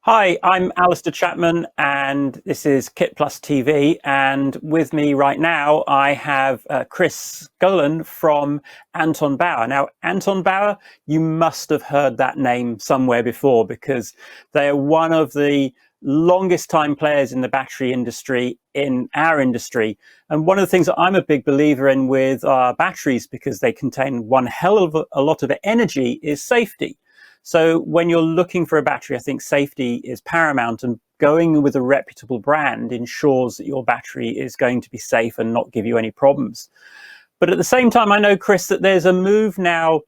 Hi, I'm Alister Chapman, and this is KITPLUS TV. And with me right now, I have Chris Gaughan from Anton Bauer. Now, Anton Bauer, you must have heard that name somewhere before because they are one of the longest time players in the battery industry, in our industry. And one of the things that I'm a big believer in with batteries, because they contain one hell of a lot of energy, is safety. So when you're looking for a battery, I think safety is paramount, and going with a reputable brand ensures that your battery is going to be safe and not give you any problems. But at the same time, I know, Chris, that there's a move now.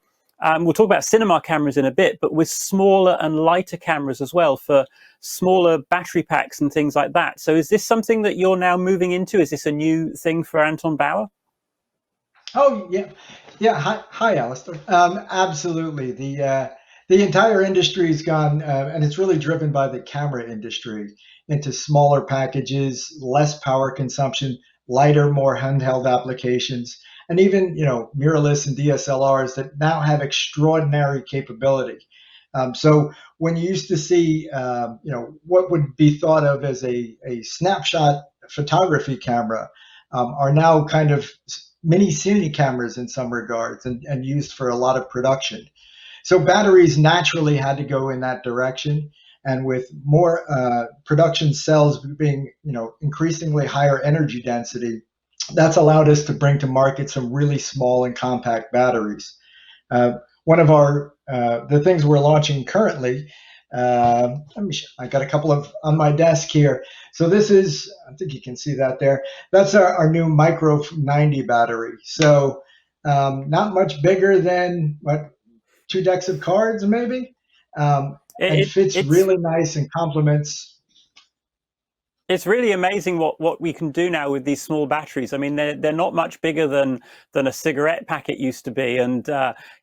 We'll talk about cinema cameras in a bit, but with smaller and lighter cameras as well for smaller battery packs and things like that. So is this something that you're now moving into? Is this a new thing for Anton Bauer? Oh yeah, yeah. Hi, Alistair. Absolutely. The entire industry's gone, and it's really driven by the camera industry into smaller packages, less power consumption, lighter, more handheld applications, and even mirrorless and DSLRs that now have extraordinary capability. So when you used to see, what would be thought of as a snapshot photography camera, are now kind of mini cine cameras in some regards and used for a lot of production. So batteries naturally had to go in that direction. And with more production cells being, increasingly higher energy density, that's allowed us to bring to market some really small and compact batteries. One of the things we're launching currently, I got a couple of on my desk here. So this is, I think you can see that there. That's our new Micro 90 battery. So not much bigger than what, two decks of cards maybe, and fits It's really nice and complements. It's really amazing what we can do now with these small batteries. I mean, they're not much bigger than a cigarette packet used to be, and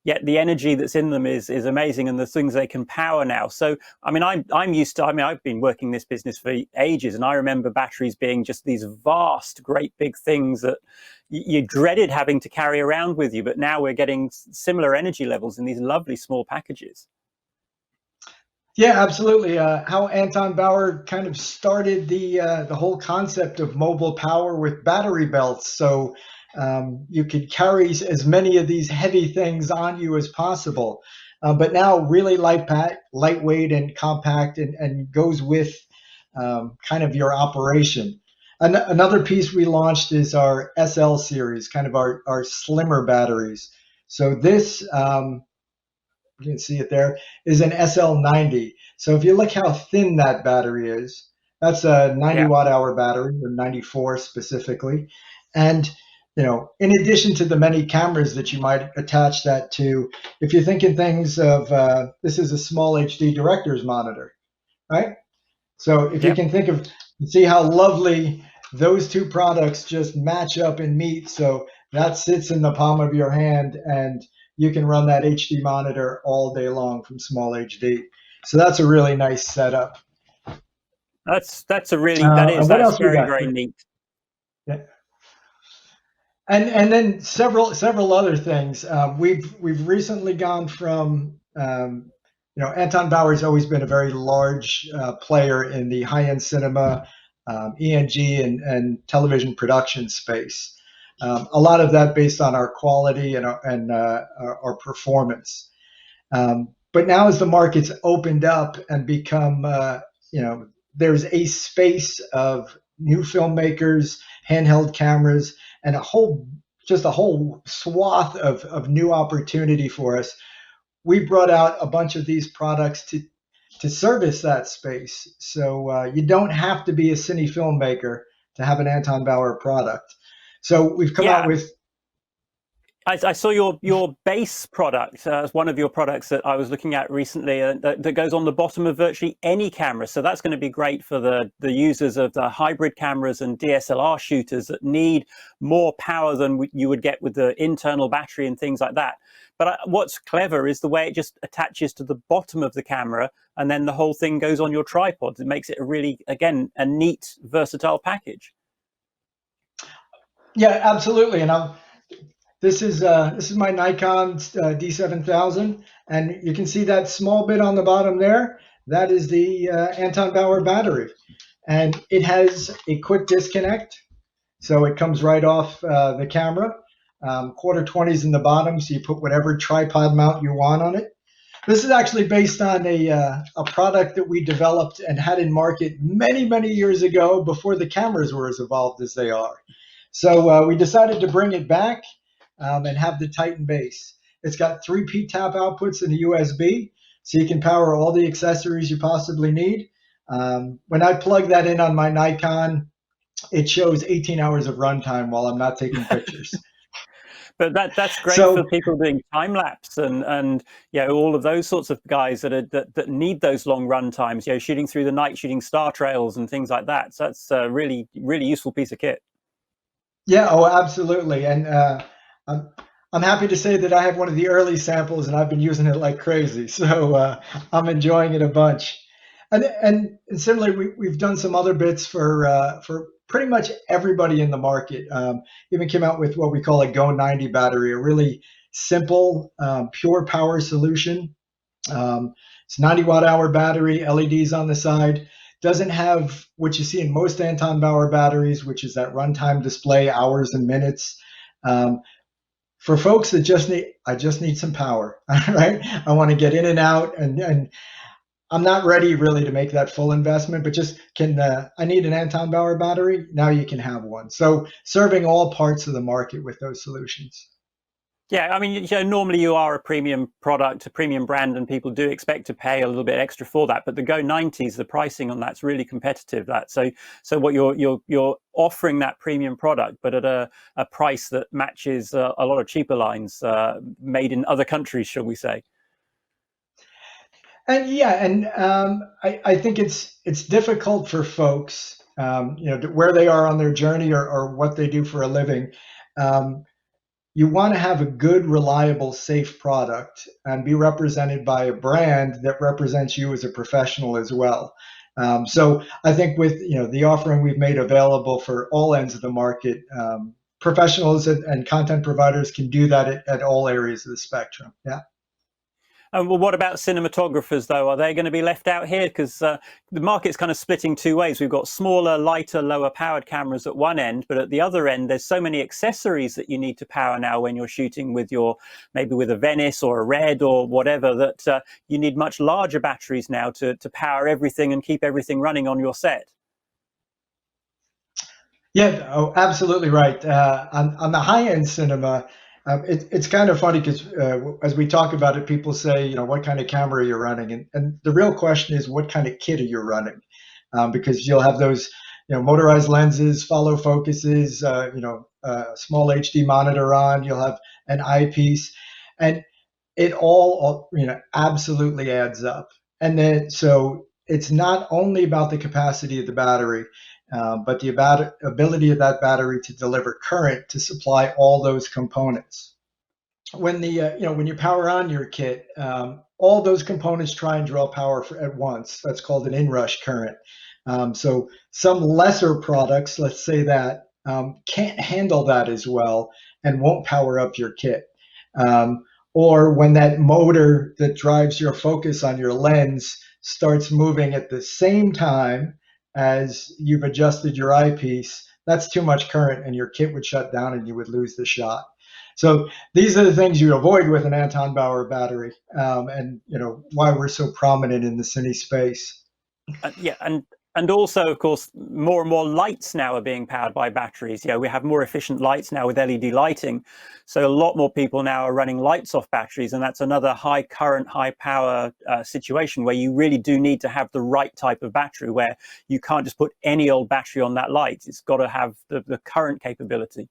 yet the energy that's in them is amazing, and the things they can power now. So, I mean, I'm used to. I mean, I've been working this business for ages, and I remember batteries being just these vast, great big things that you dreaded having to carry around with you. But now we're getting similar energy levels in these lovely small packages. Yeah, absolutely. How Anton Bauer kind of started the whole concept of mobile power with battery belts, so you could carry as many of these heavy things on you as possible. But now, really lightweight and compact, and goes with kind of your operation. Another piece we launched is our SL series, kind of our slimmer batteries. So this, you can see it there, is an SL90. So if you look how thin that battery is, that's a 90 Yeah. watt hour battery, or 94 specifically. And in addition to the many cameras that you might attach that to, if you're thinking things of, this is a small HD director's monitor, right? So if you Yep. can think of, see how lovely those two products just match up and meet. So that sits in the palm of your hand, and you can run that HD monitor all day long from small HD. So that's a really nice setup. That's a really that is And what that's else we very, got? very neat. Yeah. And then several other things. We've recently gone from, Anton Bauer's always been a very large player in the high end cinema, ENG, and television production space. A lot of that based on our quality and our performance. But now, as the market's opened up and become, there's a space of new filmmakers, handheld cameras, and a whole swath of new opportunity for us. We brought out a bunch of these products to service that space. So you don't have to be a cine filmmaker to have an Anton Bauer product. So we've come out Yeah, with. I saw your base product as one of your products that I was looking at recently, that goes on the bottom of virtually any camera. So that's going to be great for the users of the hybrid cameras and DSLR shooters that need more power than you would get with the internal battery and things like that. But what's clever is the way it just attaches to the bottom of the camera, and then the whole thing goes on your tripod. It makes it a really, again, a neat, versatile package. Yeah, absolutely. And this is my Nikon D7000, and you can see that small bit on the bottom there. that is the Anton Bauer battery. And it has a quick disconnect. So it comes right off the camera. Quarter 20s in the bottom, so you put whatever tripod mount you want on it. This is actually based on a product that we developed and had in market many, many years ago before the cameras were as evolved as they are. So we decided to bring it back and have the Titon Base. It's got 3 P-tap outputs and a USB, so you can power all the accessories you possibly need. When I plug that in on my Nikon, it shows 18 hours of runtime while I'm not taking pictures. But that's great for So people doing time lapse and all of those sorts of guys that need those long run times. Shooting through the night, shooting star trails and things like that. So that's a really useful piece of kit. yeah, oh, absolutely. And I'm happy to say that I have one of the early samples, and I've been using it like crazy. So I'm enjoying it a bunch. And similarly, we've done some other bits for pretty much everybody in the market. Even came out with what we call a Go 90 battery, a really simple, pure power solution. It's 90 watt hour battery, LEDs on the side. Doesn't have what you see in most Anton Bauer batteries, which is that runtime display, hours and minutes. For folks that I just need some power, right? I want to get in and out, and I'm not ready really to make that full investment, but just I need an Anton Bauer battery. Now you can have one. So serving all parts of the market with those solutions. Yeah, I mean, normally you are a premium product, a premium brand, and people do expect to pay a little bit extra for that. But the Go 90s, the pricing on that's really competitive. So what you're offering that premium product, but at a price that matches a lot of cheaper lines made in other countries, shall we say? And yeah, and I think it's difficult for folks, where they are on their journey or what they do for a living. You want to have a good, reliable, safe product and be represented by a brand that represents you as a professional as well. So I think with the offering we've made available for all ends of the market, professionals and content providers can do that at all areas of the spectrum. Yeah. Well, what about cinematographers, though? Are they going to be left out here? Because the market's kind of splitting two ways. We've got smaller, lighter, lower-powered cameras at one end, but at the other end, there's so many accessories that you need to power now when you're shooting with maybe with a Venice or a Red or whatever, that you need much larger batteries now to power everything and keep everything running on your set. Yeah, oh, absolutely right. On the high-end cinema, it's kind of funny because as we talk about it, people say, what kind of camera you're running, and the real question is, what kind of kit are you running? Because you'll have those, motorized lenses, follow focuses, small HD monitor on. You'll have an eyepiece, and it all, absolutely adds up. And then so it's not only about the capacity of the battery, but the ability of that battery to deliver current to supply all those components. When when you power on your kit, all those components try and draw power at once. That's called an inrush current. So some lesser products, let's say that, can't handle that as well and won't power up your kit. Or when that motor that drives your focus on your lens starts moving at the same time as you've adjusted your eyepiece, that's too much current and your kit would shut down and you would lose the shot. So these are the things you avoid with an Anton Bauer battery, and why we're so prominent in the cine space. Yeah, and also, of course, more and more lights now are being powered by batteries. We have more efficient lights now with LED lighting. So a lot more people now are running lights off batteries, and that's another high current, high power situation where you really do need to have the right type of battery, where you can't just put any old battery on that light. It's got to have the current capability.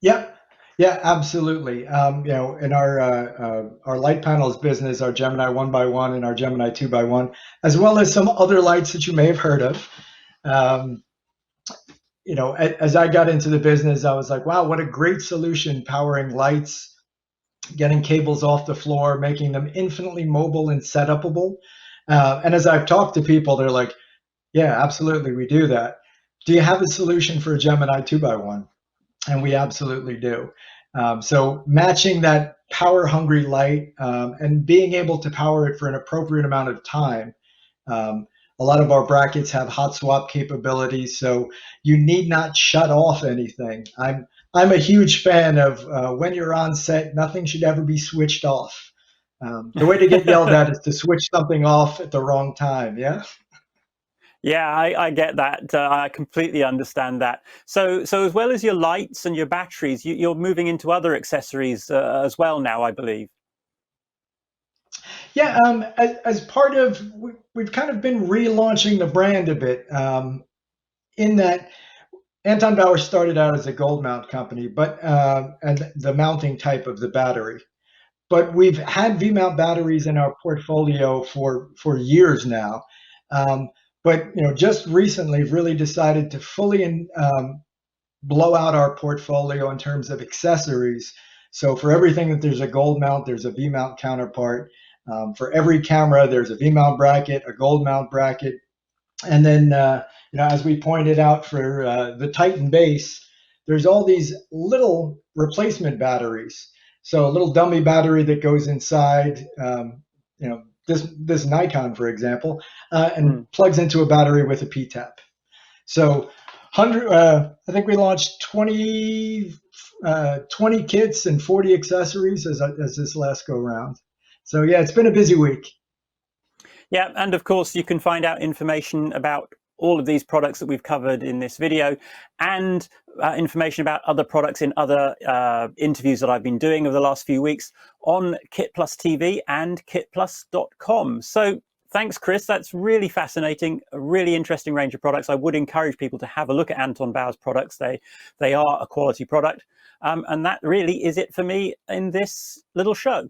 Yep. Yeah, absolutely. In our light panels business, our Gemini 1x1 and our Gemini 2x1, as well as some other lights that you may have heard of. As I got into the business, I was like, wow, what a great solution, powering lights, getting cables off the floor, making them infinitely mobile and setupable. And as I've talked to people, they're like, yeah, absolutely, we do that. Do you have a solution for a Gemini 2x1? And we absolutely do. So matching that power hungry light and being able to power it for an appropriate amount of time. A lot of our brackets have hot swap capabilities, so you need not shut off anything. I'm a huge fan of when you're on set, nothing should ever be switched off. The way to get yelled at is to switch something off at the wrong time. Yeah. Yeah, I get that. I completely understand that. So as well as your lights and your batteries, you're moving into other accessories as well now, I believe. Yeah, as part of, we've kind of been relaunching the brand a bit. In that Anton Bauer started out as a gold mount company, but and the mounting type of the battery. But we've had V-mount batteries in our portfolio for years now. Um, but just recently, really decided to fully blow out our portfolio in terms of accessories. So for everything that there's a gold mount, there's a V-mount counterpart. For every camera, there's a V-mount bracket, a gold mount bracket, and then as we pointed out for the Titon Base, there's all these little replacement batteries. So a little dummy battery that goes inside, this Nikon, for example, and plugs into a battery with a P-tap. So 100, I think we launched 20 kits and 40 accessories as this last go round. So yeah, it's been a busy week. Yeah, and of course you can find out information about all of these products that we've covered in this video, and information about other products in other interviews that I've been doing over the last few weeks on KITPLUS TV and kitplus.com. So thanks, Chris. That's really fascinating, a really interesting range of products. I would encourage people to have a look at Anton Bauer's products. They are a quality product. And that really is it for me in this little show.